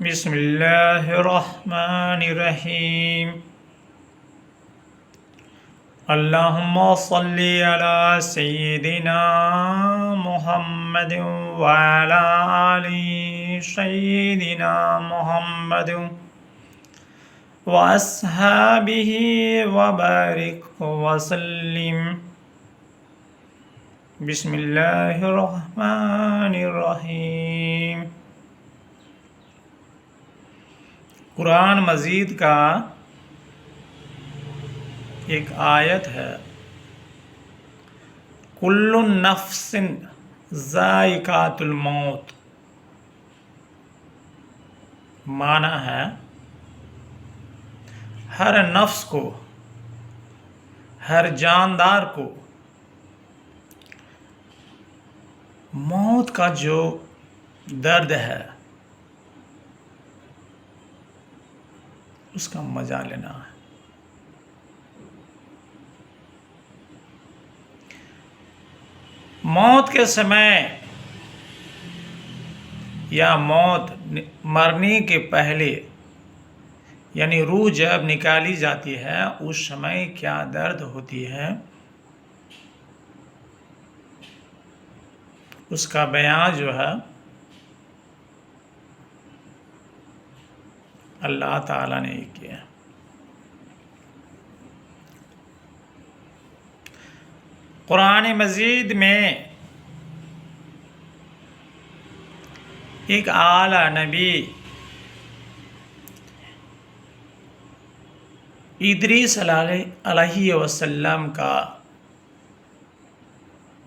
بسم اللہ الرحمن الرحیم اللہم صلی علی سیدنا محمد وعلی آل سیدنا محمد واصحابہ وبارک وسلم۔ بسم اللہ الرحمن الرحیم۔ قرآن مجید کا ایک آیت ہے، کل نفس ذائقۃ الموت، معنی ہے ہر نفس کو، ہر جاندار کو موت کا جو درد ہے اس کا مزہ لینا ہے۔ موت کے سمے یا موت مرنے کے پہلے، یعنی روح جب نکالی جاتی ہے اس سمے کیا درد ہوتی ہے اس کا بیان جو ہے اللہ تعالیٰ نے یہ کیا۔ قرآن مجید میں ایک اعلیٰ نبی ادریس علیہ وسلم کا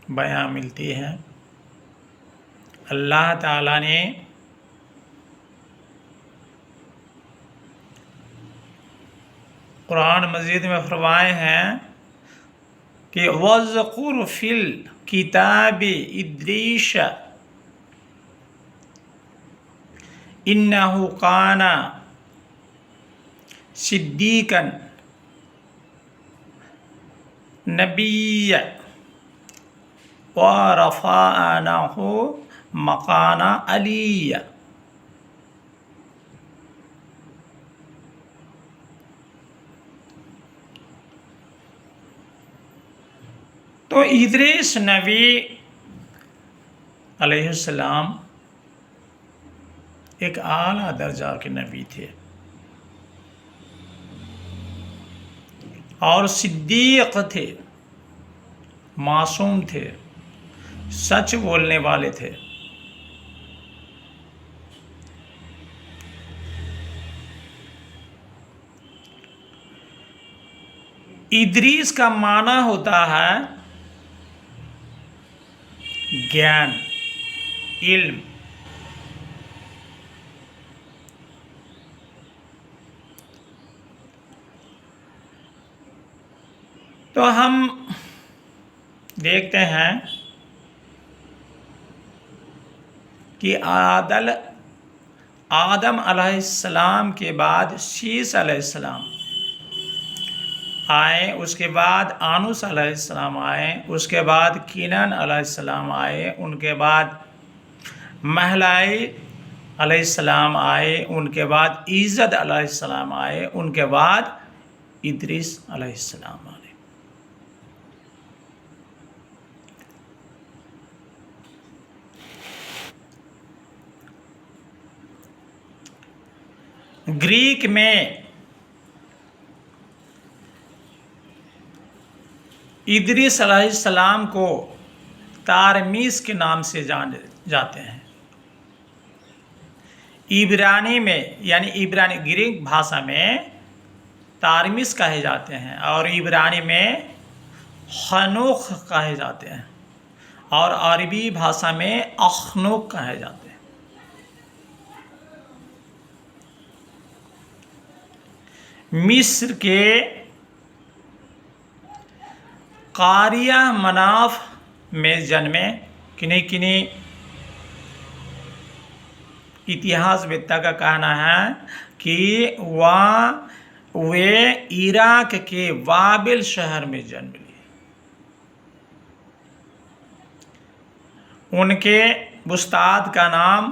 بیان ملتی ہے۔ اللہ تعالیٰ نے قرآن مجید میں فرمائے ہیں کہ وَاذْكُرْ فِي الْكِتَابِ إِدْرِيسَ إِنَّهُ كَانَ صِدِّيقًا نَبِيًّا وَرَفَعْنَاهُ مَقَامًا عَلِيًّا۔ تو ادریس نبی علیہ السلام ایک اعلیٰ درجہ کے نبی تھے اور صدیق تھے، معصوم تھے، سچ بولنے والے تھے۔ ادریس کا معنی ہوتا ہے گیان، علم۔ تو ہم دیکھتے ہیں کہ آدم علیہ السلام کے بعد شیس علیہ السلام آئے، اس کے بعد آنوس علیہ السلام آئے، اس کے بعد کینان علیہ السلام آئے، ان کے بعد مہلائی علیہ السلام آئے، ان کے بعد عیزد علیہ السلام آئے، ان کے بعد ادریس علیہ السلام آئے۔ گریک میں ادریس علیہ السلام کو تارمیس کے نام سے جانے جاتے ہیں۔ عبرانی میں یعنی عبرانی گریک بھاشا میں تارمیس کہے جاتے ہیں اور عبرانی میں خنوخ کہے جاتے ہیں اور عربی بھاشا میں اخنوک کہے جاتے ہیں۔ مصر کے قاریہ مناف میں جنمے۔ کنی اتہاس ویدتا کا کہنا ہے کہ وہ عراق کے بابل شہر میں جنم لیے۔ ان کے استاد کا نام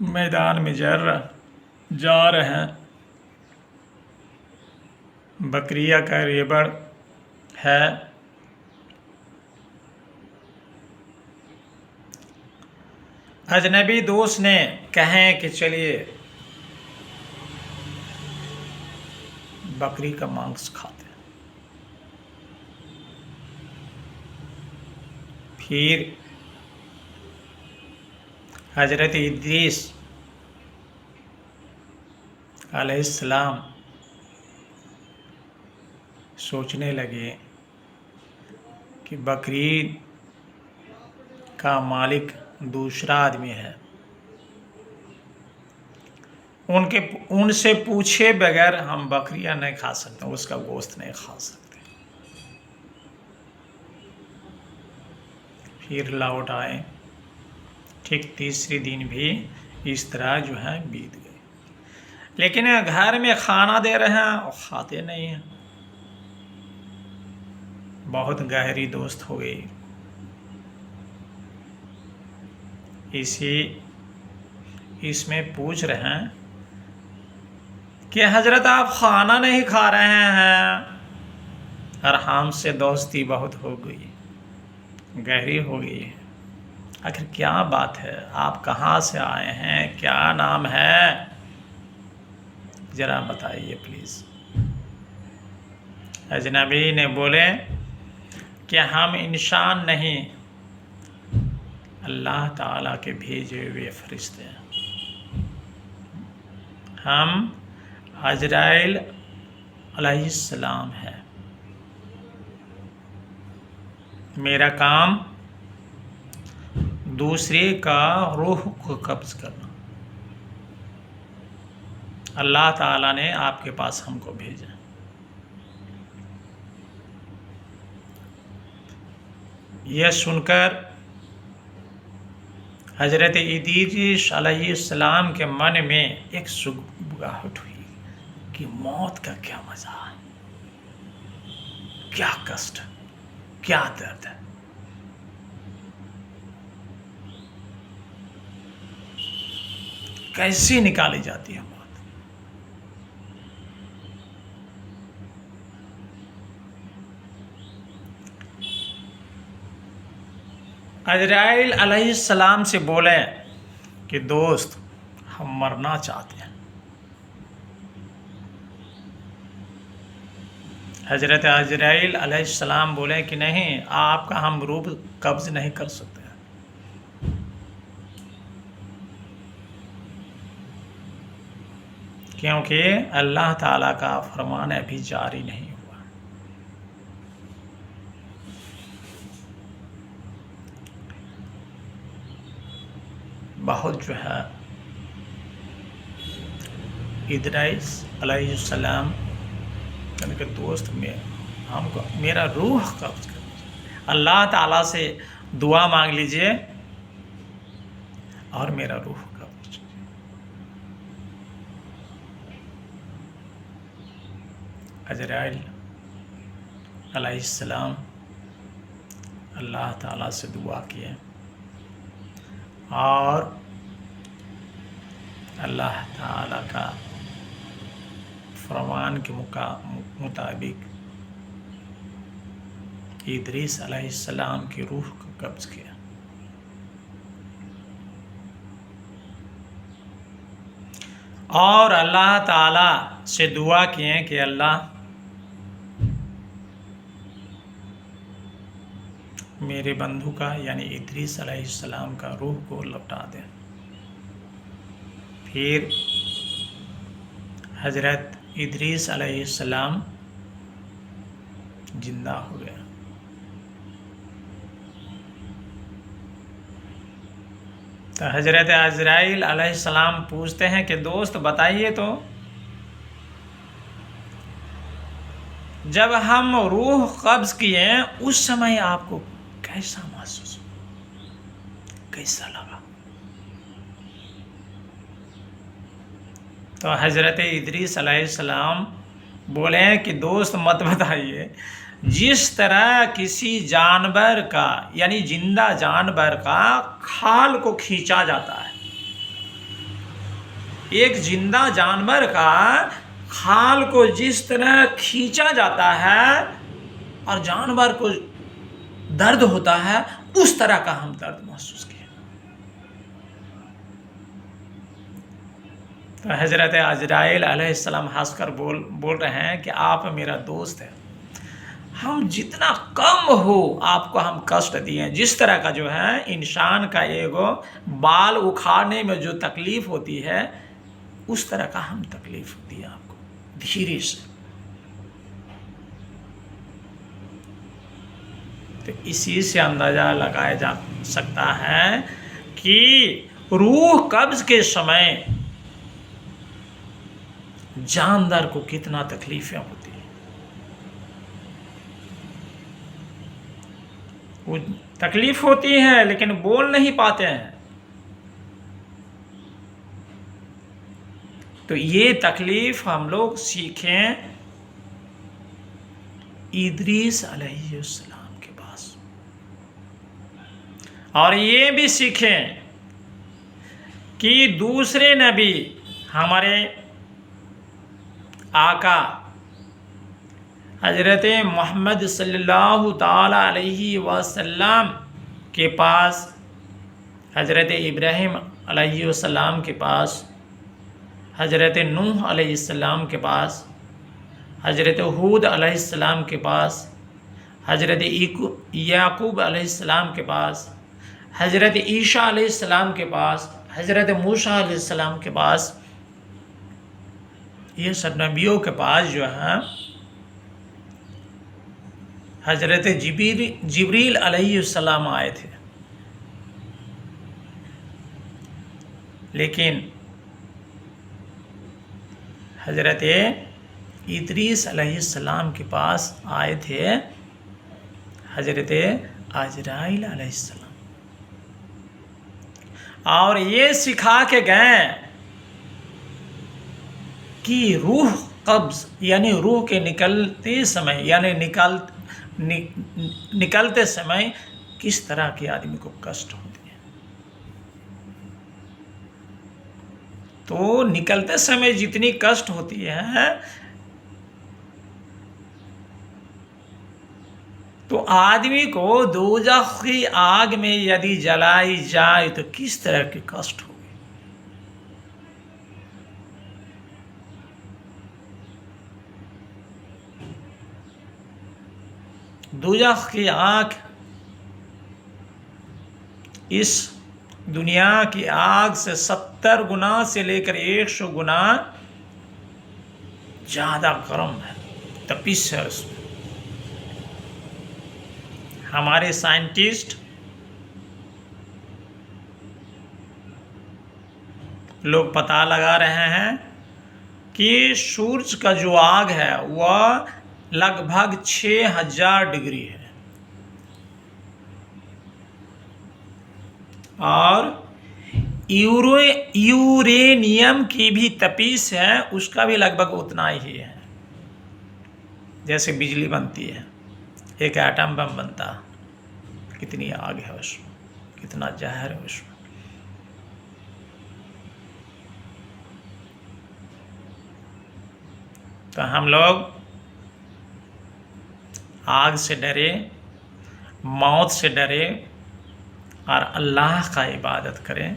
میدان میں جا رہے ہیں، بکریہ کا ریبڑ ہے، اجنبی دوست نے کہیں کہ چلیے بکری کا مانس کھاتے ہیں، پھر حضرت ادریس علیہ السلام سوچنے لگے کہ بکری کا مالک دوسرا آدمی ہے، ان سے پوچھے بغیر ہم بکریاں نہیں کھا سکتے، اس کا گوشت نہیں کھا سکتے۔ پھر لوٹ آئے، ٹھیک تیسری دن بھی اس طرح جو ہے بیت گئے، لیکن گھر میں کھانا دے رہے ہیں اور کھاتے نہیں ہیں، بہت گہری دوست ہو گئی۔ اس میں پوچھ رہے ہیں کہ حضرت آپ کھانا نہیں کھا رہے ہیں اور ہم سے دوستی بہت ہو گئی، گہری ہو گئی ہے، آخر کیا بات ہے؟ آپ کہاں سے آئے ہیں؟ کیا نام ہے؟ ذرا بتائیے پلیز۔ اجنبی نے بولے کہ ہم انسان نہیں، اللہ تعالیٰ کے بھیجے ہوئے فرشتے ہیں، ہم عزرائیل علیہ السلام ہے، میرا کام دوسرے کا روح کو قبض کرنا، اللہ تعالیٰ نے آپ کے پاس ہم کو بھیجا۔ یہ سن کر حضرت ادریس علیہ السلام کے من میں ایک سگبگاہٹ ہوئی کہ موت کا کیا مزہ ہے، کیا کشٹ، کیا درد ہے، کیسے نکالی جاتی ہے موت۔ عزرائیل علیہ السلام سے بولے کہ دوست ہم مرنا چاہتے ہیں۔ حضرت عزرائیل علیہ السلام بولے کہ نہیں، آپ کا ہم روح قبض نہیں کر سکتے، کیونکہ اللہ تعالیٰ کا فرمان ابھی جاری نہیں ہوا۔ بہت جو ہے ادریس علیہ السلام کہ دوست میں ہم کو میرا روح قبض کر لیجیے، اللہ تعالیٰ سے دعا مانگ لیجئے اور میرا روح قبض کیجیے۔ عزرائیل علیہ السلام اللہ تعالیٰ سے دعا کیے اور اللہ تعالیٰ کا فرمان کے مطابق ادریس علیہ السلام کی روح کو قبض کیا۔ اور اللہ تعالیٰ سے دعا کیے کہ اللہ میرے بندھو کا یعنی ادریس علیہ السلام کا روح کو لوٹا دیں۔ پھر حضرت ادریس علیہ السلام زندہ ہو گیا۔ تو حضرت عزرائیل علیہ السلام پوچھتے ہیں کہ دوست بتائیے تو، جب ہم روح قبض کیے اس سمے آپ کو کیسا محسوس ہوا، کیسا لگا؟ تو حضرت ادریس علیہ السلام بولے کہ دوست مت بتائیے، جس طرح کسی جانور کا یعنی زندہ جانور کا کھال کو کھینچا جاتا ہے ایک زندہ جانور کا کھال کو جس طرح کھینچا جاتا ہے اور جانور کو درد ہوتا ہے، اس طرح کا ہم درد محسوس کیا۔ تو حضرت عزرائیل علیہ السلام ہنس کر بول رہے ہیں کہ آپ میرا دوست ہے، ہم جتنا کم ہو آپ کو ہم کشٹ دیے، جس طرح کا جو ہے انسان کا ایگو بال اکھاڑنے میں جو تکلیف ہوتی ہے، اس طرح کا ہم تکلیف دی آپ کو دھیرے سے۔ تو اسی سے اندازہ لگایا جا سکتا ہے کہ روح قبض کے سمے جاندار کو کتنا تکلیفیں ہوتی ہیں۔ وہ تکلیف ہوتی ہے لیکن بول نہیں پاتے ہیں۔ تو یہ تکلیف ہم لوگ سیکھیں ادریس علیہ السلام کے پاس، اور یہ بھی سیکھیں کہ دوسرے نبی ہمارے آقا حضرت محمد صلی اللہ تعالی علیہ وسلم کے پاس، حضرت ابراہیم علیہ السلام کے پاس، حضرت نوح علیہ السلام کے پاس، حضرت ہود علیہ السلام کے پاس، حضرت یعقوب علیہ السلام کے پاس، حضرت عیسیٰ علیہ السلام کے پاس، حضرت موسیٰ علیہ السلام کے پاس، یہ سب نبیوں کے پاس جو ہے حضرت جبریل علیہ السلام آئے تھے، لیکن حضرت ادریس علیہ السلام کے پاس آئے تھے حضرت عزرائیل علیہ السلام، اور یہ سکھا کے گئے کہ روح قبض یعنی روح کے نکلتے سمے یعنی نکلتے سمے کس طرح کے آدمی کو کشٹ ہوتی ہے۔ تو نکلتے سمے جتنی کشٹ ہوتی ہے تو آدمی کو دوزخ کی آگ میں یدی جلائی جائے تو کس طرح کی کشٹ ہوگی۔ دوزخ کی آگ اس دنیا کی آگ سے 70 گنا سے لے کر 100 گنا زیادہ گرم ہے، تپش ہے اس میں۔ ہمارے سائنٹسٹ لوگ پتہ لگا رہے ہیں کہ سورج کا جو آگ ہے وہ لگ بھگ 6000 ڈگری ہے، اور یورینیم کی بھی تپش ہے، اس کا بھی لگ بھگ اتنا ہی ہے۔ جیسے بجلی بنتی ہے، ایک ایٹم بم بنتا، کتنی آگ ہے اس میں، کتنا زہر ہے اس میں۔ تو ہم لوگ آگ سے ڈرے، موت سے ڈرے، اور اللہ کا عبادت کریں،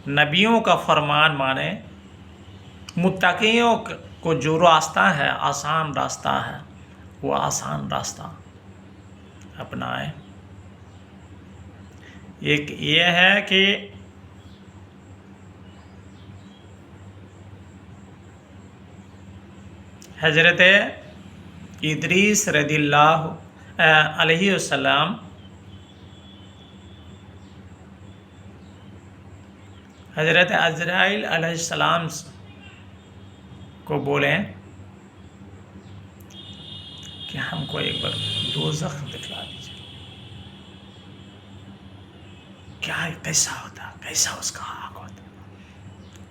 نبیوں کا فرمان مانیں، متقیوں کو جو راستہ ہے آسان راستہ ہے وہ آسان راستہ اپنائیں۔ ایک یہ ہے کہ حضرت ادریس رضی اللہ علیہ السلام حضرت عزرائیل علیہ السلام کو بولیں کہ ہم کو ایک بار دوزخ دکھلا دیجیے، کیا کیسا ہوتا، کیسا اس کا آگ ہوتا،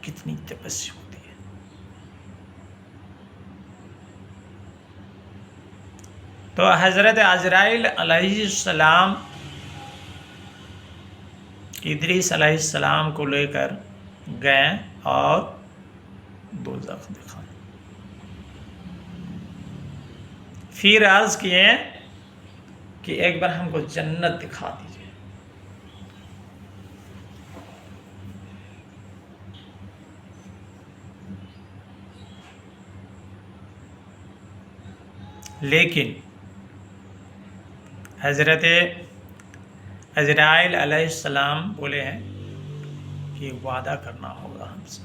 کتنی تپس ہوتی ہے۔ تو حضرت عزرائیل علیہ السلام ادریس علیہ السلام کو لے کر گئے اور دوزخ دکھائیں۔ پھر عرض کیے کہ ایک بار ہم کو جنت دکھا دیجیے۔ لیکن حضرت عزرائیل علیہ السلام بولے ہیں کہ وعدہ کرنا ہوگا ہم سے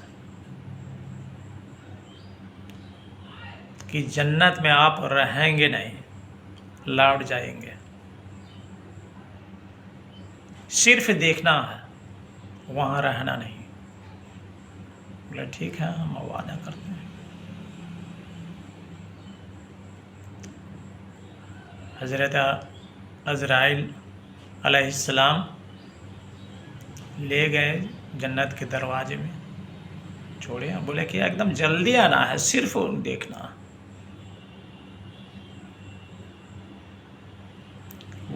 کہ جنت میں آپ رہیں گے نہیں، لوٹ جائیں گے، صرف دیکھنا ہے، وہاں رہنا نہیں۔ بولے ٹھیک ہے، ہم وعدہ کرتے ہیں۔ حضرت عزرائیل علیہ السلام لے گئے جنت کے دروازے میں، چھوڑے، بولے کہ ایک دم جلدی آنا ہے، صرف دیکھنا،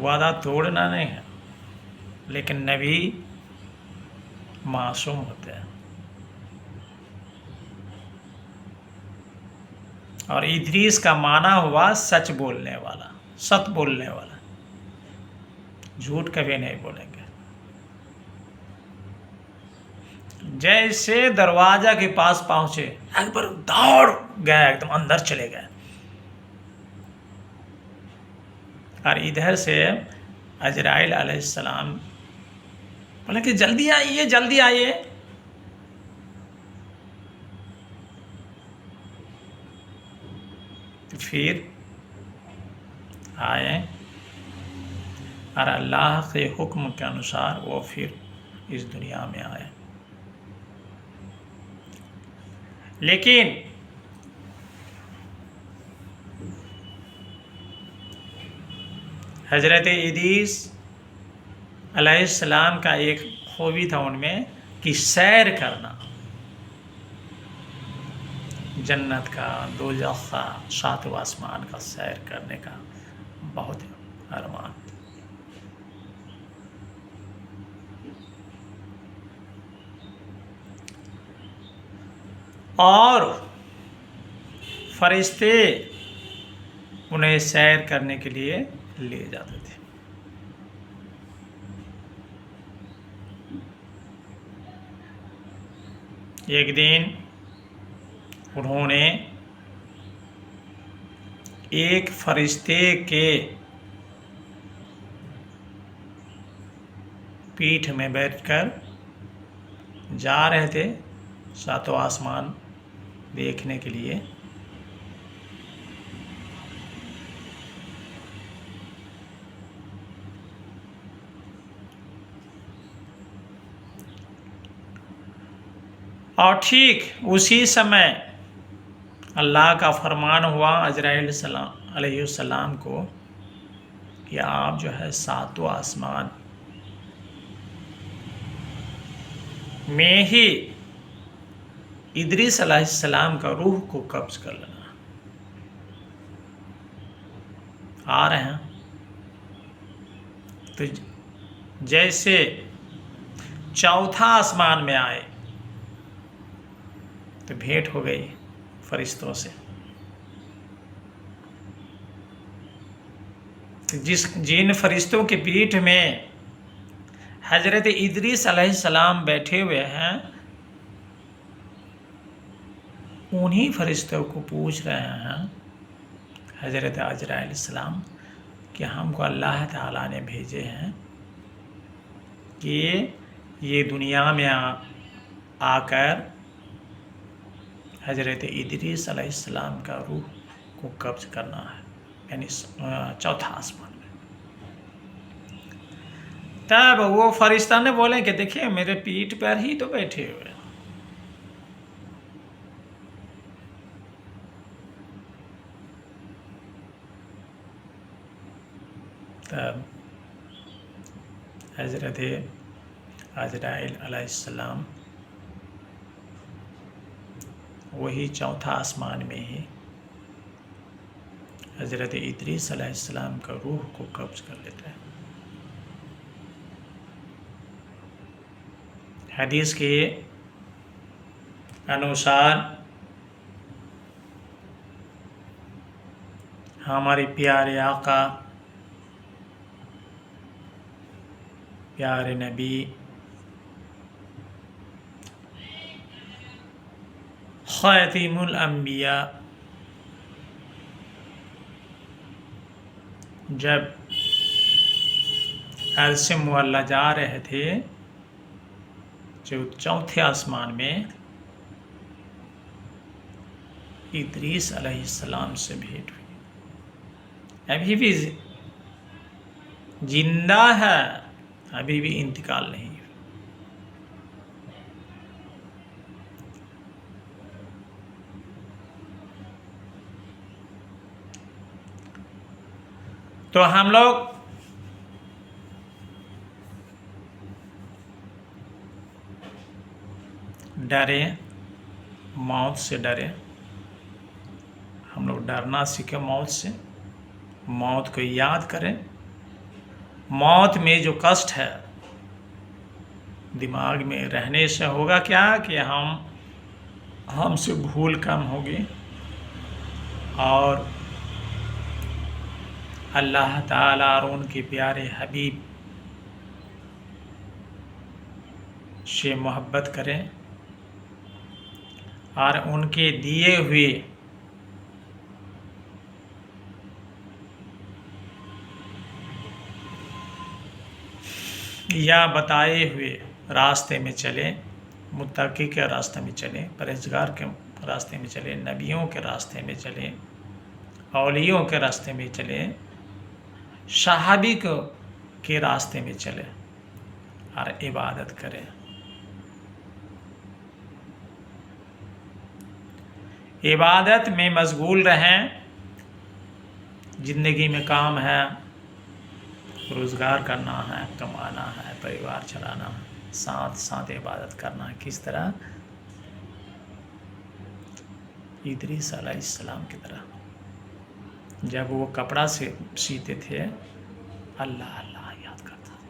وعدہ توڑنا نہیں ہے۔ لیکن نبی معصوم ہوتے ہیں، اور ادریس کا معنی ہوا سچ بولنے والا، ست بولنے والا، جھوٹ کبھی نہیں بولیں گے۔ جیسے دروازہ کے پاس پہنچے ایک بار دوڑ گئے، ایک دم اندر چلے گئے، اور ادھر سے عزرائیل علیہ السلام بولے کہ جلدی آئیے، جلدی آئیے۔ پھر آئے اور اللہ کے حکم کے انوسار وہ پھر اس دنیا میں آئے۔ لیکن حضرت ادریس علیہ السلام کا ایک خوبی تھا ان میں کہ سیر کرنا، جنت کا، دوزخ کا، ساتواں آسمان کا سیر کرنے کا بہت ارمان۔ اور فرشتے انہیں سیر کرنے کے لیے لے جاتے تھے۔ ایک دن انہوں نے ایک فرشتے کے پیٹھ میں بیٹھ کر جا رہے تھے ساتواں آسمان دیکھنے کے لیے۔ اور ٹھیک اسی سمے اللہ کا فرمان ہوا عزرائیل علیہ السلام کو کہ آپ جو ہے ساتواں آسمان میں ہی ادریس علیہ السلام کا روح کو قبض کر لینا۔ آ رہے ہیں تو جیسے چوتھا آسمان میں آئے تو بھیٹ ہو گئی فرشتوں سے۔ جن فرشتوں کے پیٹھ میں حضرت ادریس علیہ السلام بیٹھے ہوئے ہیں، انہی فرشتوں کو پوچھ رہے ہیں حضرت عزرائیل السلام کہ ہم کو اللہ تعالیٰ نے بھیجے ہیں کہ یہ دنیا میں آ کر حضرت ادریس علیہ السلام کا روح کو قبض کرنا ہے، یعنی چوتھا آسمان میں۔ تب وہ فرشتہ نے بولے کہ دیکھیے میرے پیٹھ پر ہی تو بیٹھے ہوئے ہیں۔ تب حضرت عزرائیل علیہ السلام وہی چوتھا آسمان میں ہی حضرت ادریس علیہ السلام کا روح کو قبض کر لیتے ہیں۔ حدیث کے انوسار ہمارے پیارے آقا، پیارے نبی، خاتم الانبیاء جب عرش معلیٰ جا رہے تھے، جو چوتھے آسمان میں، ادریس علیہ السلام سے بھیٹ ہوئی۔ ابھی بھی زندہ ہے، ابھی بھی انتقال نہیں ہوا۔ تو ہم لوگ ڈرے، موت سے ڈرے، ہم لوگ ڈرنا سیکھیں موت سے، موت کو یاد کریں۔ موت میں جو کشٹ ہے دماغ میں رہنے سے ہوگا کیا کہ ہم سے بھول کم ہوگی، اور اللہ تعالیٰ اور ان کے پیارے حبیب سے محبت کریں، اور ان کے دیے ہوئے یا بتائے ہوئے راستے میں چلیں، متقی کے راستے میں چلیں، پرہیزگار کے راستے میں چلیں، نبیوں کے راستے میں چلیں، اولیوں کے راستے میں چلیں، صحابی کے راستے میں چلیں اور عبادت کریں۔ عبادت میں مشغول رہیں۔ زندگی میں کام ہے، روزگار کرنا ہے، کمانا ہے، پریوار چلانا ہے، ساتھ ساتھ عبادت کرنا ہے۔ کس طرح؟ ادریس علیہ السلام کی طرح، جب وہ کپڑا سے سیتے تھے، اللہ اللہ